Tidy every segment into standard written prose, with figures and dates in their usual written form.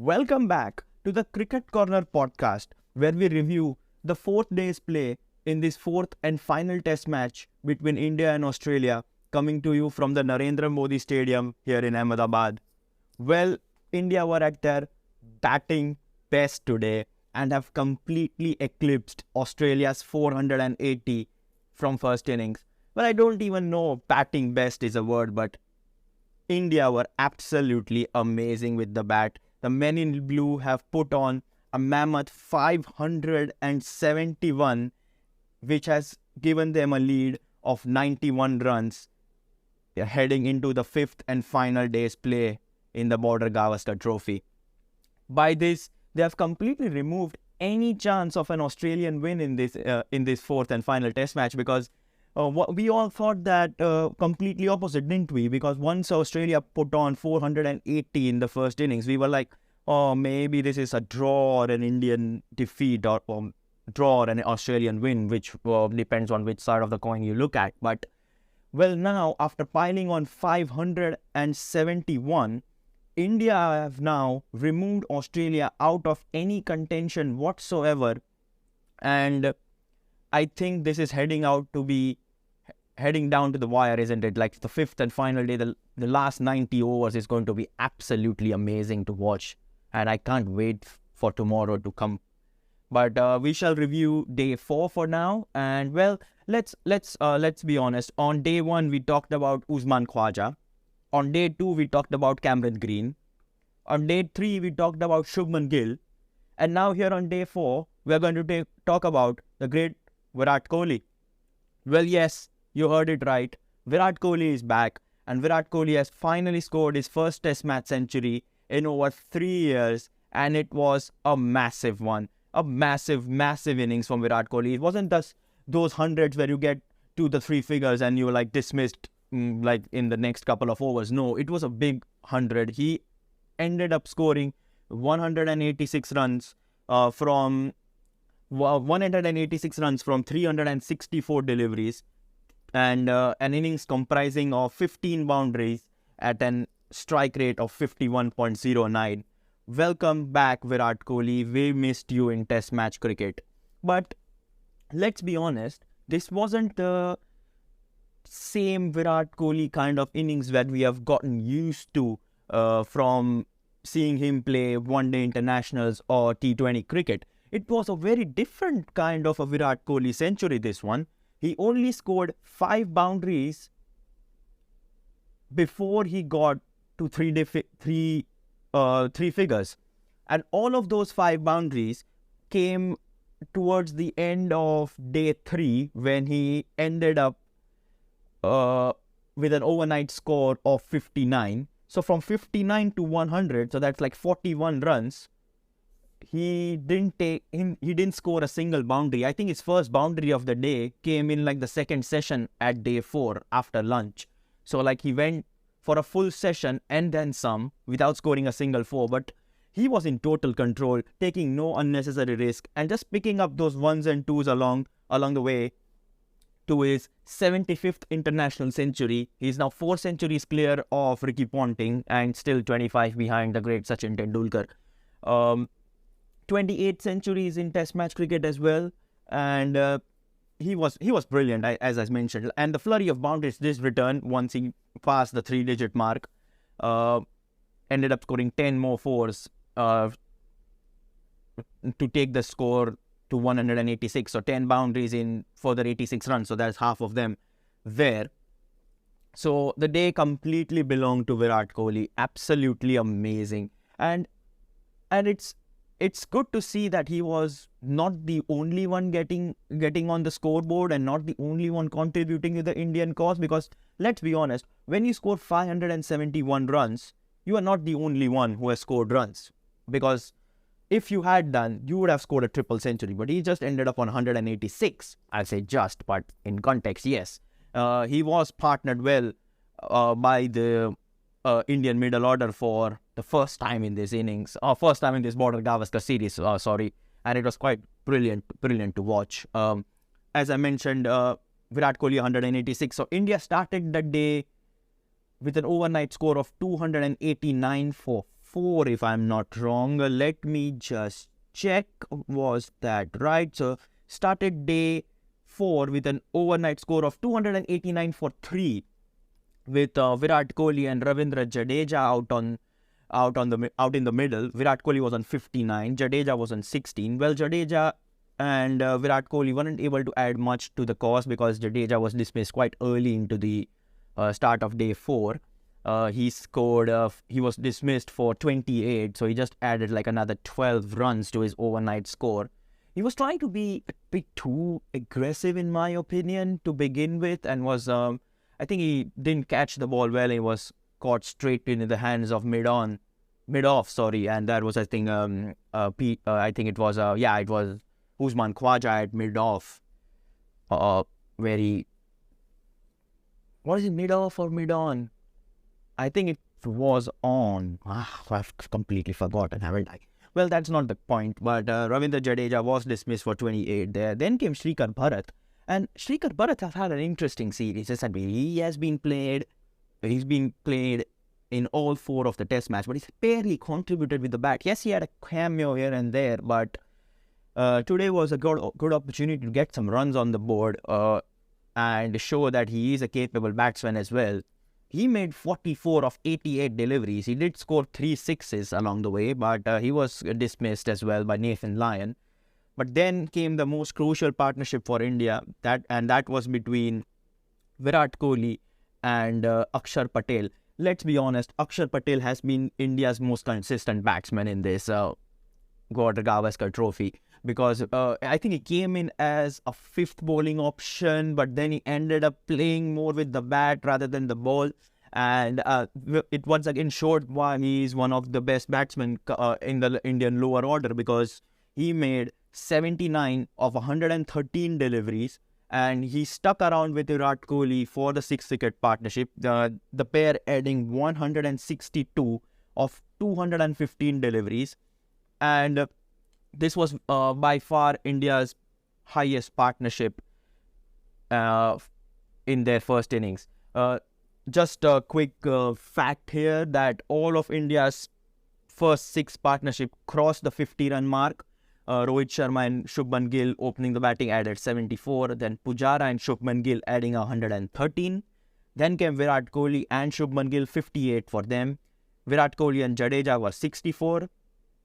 Welcome back to the Cricket Corner podcast, where we review the fourth day's play in this fourth and final test match between India and Australia, coming to you from the Narendra Modi Stadium here in Ahmedabad. Well, India were at their batting best today and have completely eclipsed Australia's 480 from first innings. Well, I don't even know batting best is a word, but India were absolutely amazing with the bat. The men in blue have put on a mammoth 571, which has given them a lead of 91 runs. They're heading into the fifth and final day's play in the Border Gavaskar Trophy. By this, they have completely removed any chance of an Australian win in this fourth and final test match, because we all thought that completely opposite, didn't we? Because once Australia put on 480 in the first innings, we were like, oh, maybe this is a draw or an Indian defeat, or draw or an Australian win, which depends on which side of the coin you look at. But, well, now, after piling on 571, India have now removed Australia out of any contention whatsoever. And I think this is heading down to the wire, isn't it? Like the fifth and final day, the last 90 overs is going to be absolutely amazing to watch. And I can't wait for tomorrow to come. But we shall review day 4 for now. And well, let's be honest. On day 1, we talked about Usman Khwaja. On day 2, we talked about Cameron Green. On day 3, we talked about Shubman Gill. And now here on day 4, we're going to talk about the great Virat Kohli. Well, yes, you heard it right. Virat Kohli is back. And Virat Kohli has finally scored his first test match century in over 3 years. And it was a massive one. A massive innings from Virat Kohli. It wasn't just those hundreds where you get to the 3 figures and you're like dismissed like in the next couple of overs. No, it was a big 100. He ended up scoring 186 runs from 364 deliveries, and an innings comprising of 15 boundaries at an strike rate of 51.09. Welcome back, Virat Kohli. We missed you in test match cricket. But let's be honest, this wasn't the same Virat Kohli kind of innings that we have gotten used to from seeing him play one-day internationals or T20 cricket. It was a very different kind of a Virat Kohli century, this one. He only scored 5 boundaries before he got to three figures. And all of those 5 boundaries came towards the end of day 3, when he ended up with an overnight score of 59. So from 59 to 100, so that's like 41 runs. He didn't score a single boundary. I think his first boundary of the day came in like the second session at day 4 after lunch. So like he went for a full session and then some without scoring a single 4. But he was in total control, taking no unnecessary risk and just picking up those 1s and 2s along the way to his 75th international century. He's now 4 centuries clear of Ricky Ponting and still 25 behind the great Sachin Tendulkar. 28 centuries in test match cricket as well. And he was brilliant, as I mentioned. And the flurry of boundaries did return once he passed the 3-digit mark. Ended up scoring 10 more 4s to take the score to 186. So 10 boundaries in further 86 runs. So that's half of them there. So the day completely belonged to Virat Kohli. Absolutely amazing. And it's good to see that he was not the only one getting on the scoreboard and not the only one contributing to the Indian cause, because let's be honest, when you score 571 runs, you are not the only one who has scored runs, because if you had done, you would have scored a triple century, but he just ended up on 186. I'll say just, but in context, yes. He was partnered well by the Indian middle order for the first time in this innings, first time in this Border Gavaskar series, and it was quite brilliant to watch. As I mentioned, Virat Kohli 186. So India started the day with an overnight score of 289 for 4 if I'm not wrong. Let me just check. Was that right? So started day 4 with an overnight score of 289 for 3, with Virat Kohli and Ravindra Jadeja out in the middle. Virat Kohli was on 59, Jadeja was on 16. Well, Jadeja and Virat Kohli weren't able to add much to the cause because Jadeja was dismissed quite early into the start of day 4. He was dismissed for 28, so he just added like another 12 runs to his overnight score. He was trying to be a bit too aggressive, in my opinion, to begin with, and I think he didn't catch the ball well. He was caught straight in the hands of mid-off, and that was, I think, it was Usman Khwaja at mid-off, where he, what is it, mid-off or mid-on? I think it was on. I've completely forgotten, haven't I? Well, that's not the point, but Ravindra Jadeja was dismissed for 28 there. Then came Shrikar Bharat, and Shrikar Bharat has had an interesting series. He's been played in all 4 of the test matches, but he's barely contributed with the bat. Yes, he had a cameo here and there, but today was a good opportunity to get some runs on the board and show that he is a capable batsman as well. He made 44 of 88 deliveries. He did score 3 sixes along the way, but he was dismissed as well by Nathan Lyon. But then came the most crucial partnership for India, that was between Virat Kohli and Akshar Patel. Let's be honest, Akshar Patel has been India's most consistent batsman in this Gordon Gavaskar trophy, because I think he came in as a 5th bowling option, but then he ended up playing more with the bat rather than the ball, and it once again showed why he is one of the best batsmen in the Indian lower order, because he made 79 of 113 deliveries, and he stuck around with Virat Kohli for the 6-wicket partnership, the pair adding 162 of 215 deliveries, and this was by far India's highest partnership in their first innings. Just a quick fact here that all of India's first 6 partnership crossed the 50-run mark. Rohit Sharma and Shubman Gill opening the batting added 74. Then Pujara and Shubman Gill adding 113. Then came Virat Kohli and Shubman Gill, 58 for them. Virat Kohli and Jadeja were 64.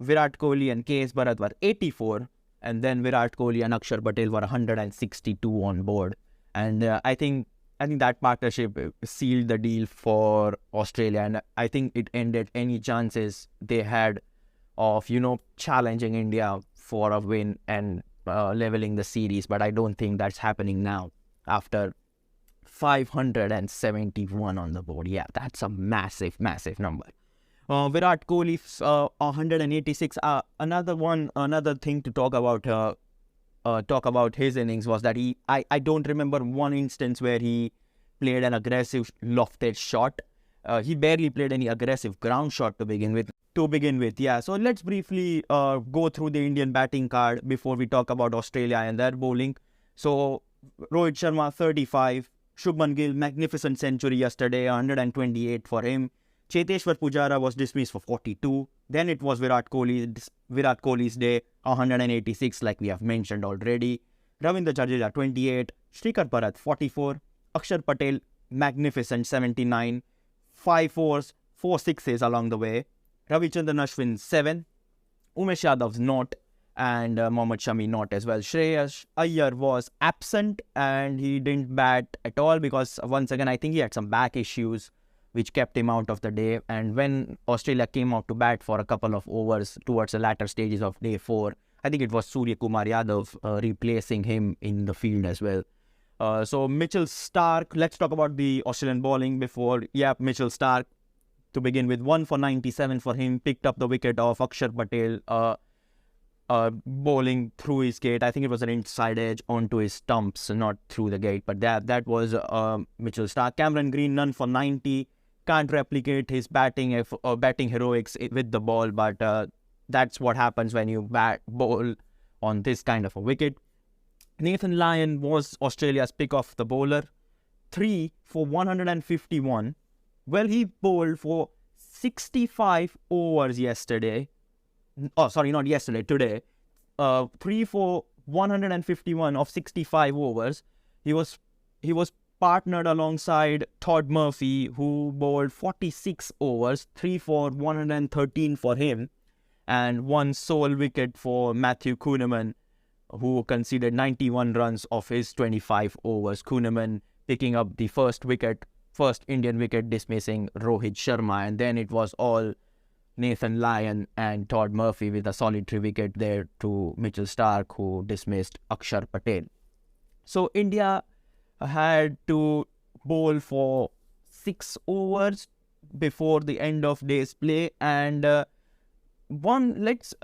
Virat Kohli and KS Bharat were 84, and then Virat Kohli and Akshar Patel were 162 on board. And I think that partnership sealed the deal for Australia, and I think it ended any chances they had of, challenging India for a win and leveling the series. But I don't think that's happening now after 571 on the board. Yeah, that's a massive, massive number. Virat Kohli, 186. Another thing to talk about his innings was that I don't remember one instance where he played an aggressive lofted shot. He barely played any aggressive ground shot to begin with. Yeah. So let's briefly go through the Indian batting card before we talk about Australia and their bowling. So Rohit Sharma, 35. Shubman Gill, magnificent century yesterday, 128 for him. Cheteshwar Pujara was dismissed for 42. Then it was Virat Kohli's day, 186, like we have mentioned already. Ravindra Jadeja, 28. Shrikar Bharat, 44. Akshar Patel, magnificent, 79. 5 fours, 4 sixes along the way. Ravichandran Ashwin, 7. Umesh Yadav's not, and Mohammad Shami not as well. Shreyas Iyer was absent, and he didn't bat at all because, once again, I think he had some back issues which kept him out of the day. And when Australia came out to bat for a couple of overs towards the latter stages of day 4, I think it was Surya Kumar Yadav replacing him in the field as well. So Mitchell Starc, let's talk about the Australian bowling before. Yeah, Mitchell Starc, to begin with, 1 for 97 for him, picked up the wicket of Akshar Patel, bowling through his gate. I think it was an inside edge onto his stumps, not through the gate, but that was Mitchell Starc. Cameron Green, none for 90. Can't replicate his batting heroics with the ball, but that's what happens when you bowl on this kind of a wicket. Nathan Lyon was Australia's pick of the bowler, 3 for 151. Well, he bowled for 65 overs yesterday. Oh, sorry, not yesterday, today. 3 for 151 of 65 overs. He was partnered alongside Todd Murphy, who bowled 46 overs, 3 for 113 for him, and one sole wicket for Matthew Kuhneman, who conceded 91 runs of his 25 overs. Kuhneman picking up the first Indian wicket, dismissing Rohit Sharma, and then it was all Nathan Lyon and Todd Murphy with a solitary wicket there to Mitchell Starc, who dismissed Akshar Patel. So India had to bowl for 6 overs before the end of day's play, and let's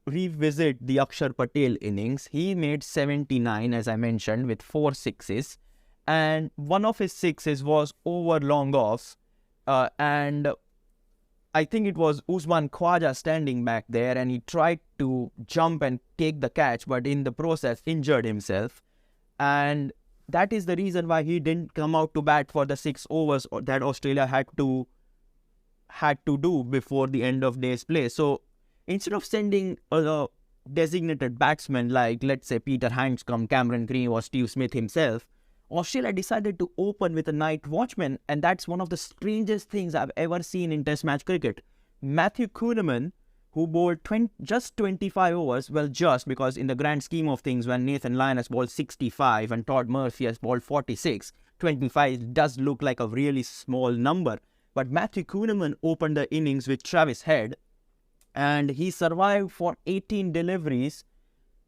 revisit the Akshar Patel innings. He made 79, as I mentioned, with 4 sixes, and one of his sixes was over long off, and I think it was Usman Khwaja standing back there, and he tried to jump and take the catch, but in the process injured himself, and that is the reason why he didn't come out to bat for the 6 overs that Australia had to do before the end of day's play. So instead of sending a designated batsman like, let's say, Peter Handscomb, Cameron Green or Steve Smith himself, Australia decided to open with a night watchman, and that's one of the strangest things I've ever seen in Test match cricket. Matthew Kuhneman, who bowled just 25 overs, well, just because in the grand scheme of things, when Nathan Lyon has bowled 65 and Todd Murphy has bowled 46, 25 does look like a really small number. But Matthew Kuhneman opened the innings with Travis Head, and he survived for 18 deliveries.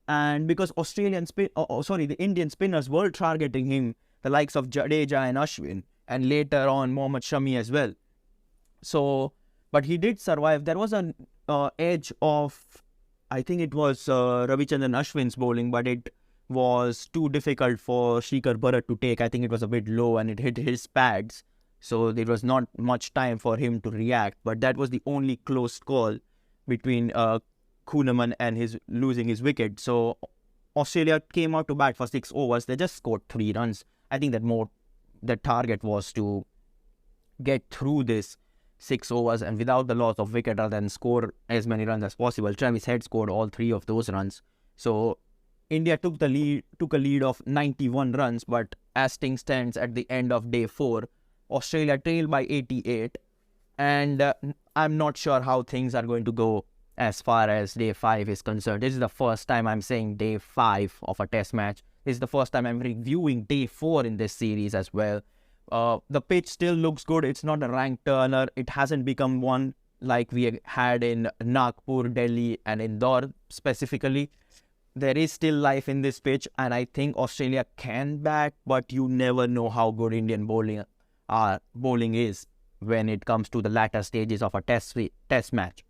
And because the Indian spinners were targeting him, the likes of Jadeja and Ashwin, and later on Mohammad Shami as well. So, but he did survive. There was an edge of, I think it was Ravichandran Ashwin's bowling, but it was too difficult for Shikhar Bharat to take. I think it was a bit low and it hit his pads. So there was not much time for him to react. But that was the only close call between Kuhneman and his losing his wicket. So Australia came out to bat for 6 overs. They just scored 3 runs. I think that the target was to get through this 6 overs and without the loss of wicket, rather than score as many runs as possible. Travis Head scored all 3 of those runs. So India took a lead of 91 runs, but as things stands at the end of day 4, Australia trailed by 88, and I'm not sure how things are going to go as far as day 5 is concerned. This is the first time I'm saying day 5 of a test match. This is the first time I'm reviewing day 4 in this series as well. The pitch still looks good. It's not a rank turner. It hasn't become one like we had in Nagpur, Delhi and Indore specifically. There is still life in this pitch, and I think Australia can bat, but you never know how good Indian bowling is when it comes to the latter stages of a test match.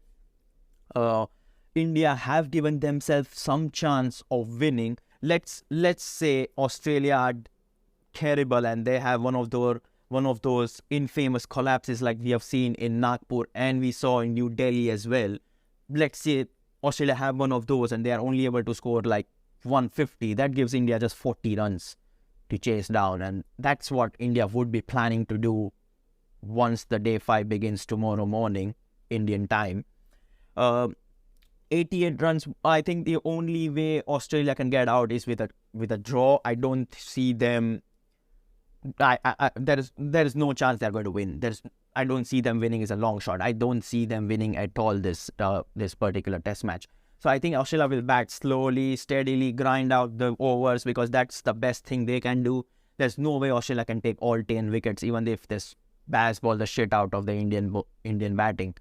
India have given themselves some chance of winning. Let's say Australia are terrible and they have one of those infamous collapses like we have seen in Nagpur and we saw in New Delhi as well. Let's say Australia have one of those and they are only able to score like 150. That gives India just 40 runs to chase down, and that's what India would be planning to do once the day 5 begins tomorrow morning Indian time. 88 runs. I think the only way Australia can get out is with a draw. I don't see them. There is no chance they're going to win. I don't see them winning. Is a long shot. I don't see them winning at all this particular test match. So I think Australia will bat slowly, steadily, grind out the overs because that's the best thing they can do. There's no way Australia can take all 10 wickets, even if this Baz ball the shit out of the Indian batting.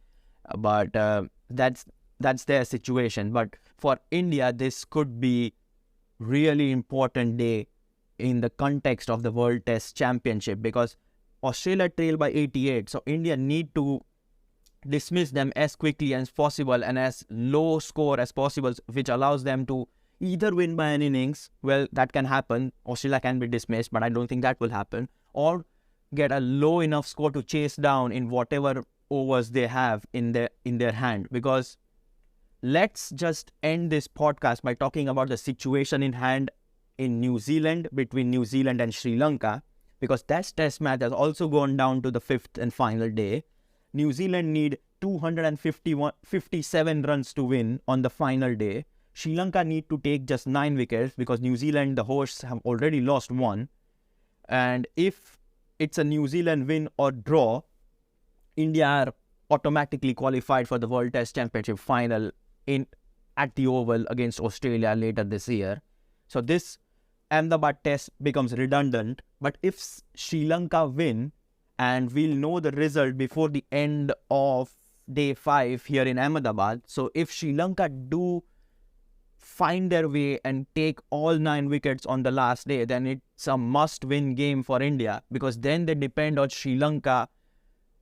But that's their situation. But for India, this could be really important day in the context of the World Test Championship because Australia trail by 88. So India need to dismiss them as quickly as possible and as low score as possible, which allows them to either win by an innings. Well, that can happen. Australia can be dismissed, but I don't think that will happen. Or get a low enough score to chase down in whatever overs they have in their hand. Because let's just end this podcast by talking about the situation in hand in New Zealand, between New Zealand and Sri Lanka, because that test match has also gone down to the 5th and final day. New Zealand need 257 runs to win on the final day. Sri Lanka need to take just 9 wickets because New Zealand, the hosts, have already lost 1. And if it's a New Zealand win or draw, India are automatically qualified for the World Test Championship final at the Oval against Australia later this year. So this Ahmedabad Test becomes redundant. But if Sri Lanka win, and we'll know the result before the end of day 5 here in Ahmedabad. So if Sri Lanka do find their way and take all 9 wickets on the last day, then it's a must-win game for India, because then they depend on Sri Lanka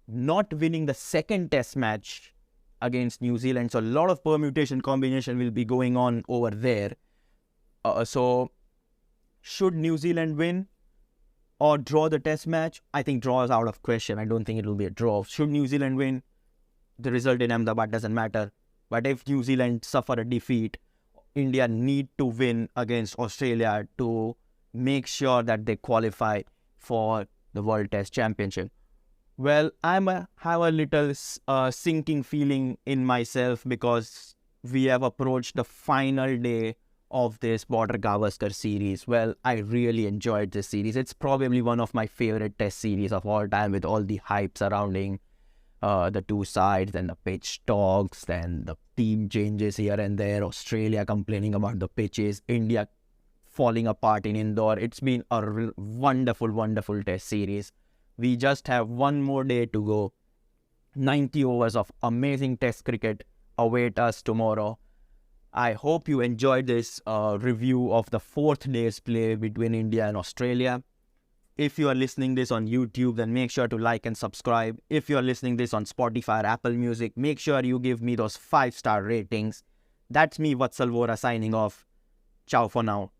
not winning the second test match against New Zealand. So a lot of permutation combination will be going on over there. So should New Zealand win or draw the test match? I think draw is out of question. I don't think it will be a draw. Should New Zealand win, the result in Ahmedabad doesn't matter. But if New Zealand suffer a defeat, India need to win against Australia to make sure that they qualify for the World Test Championship. Well, have a little sinking feeling in myself because we have approached the final day of this Border Gavaskar series. Well, I really enjoyed this series. It's probably one of my favorite test series of all time, with all the hype surrounding the two sides and the pitch talks and the team changes here and there. Australia complaining about the pitches, India falling apart in Indore. It's been a wonderful, wonderful test series. We just have one more day to go. 90 overs of amazing test cricket await us tomorrow. I hope you enjoyed this review of the 4th day's play between India and Australia. If you are listening this on YouTube, then make sure to like and subscribe. If you are listening this on Spotify or Apple Music, make sure you give me those 5-star ratings. That's me, Vatsal Vora, signing off. Ciao for now.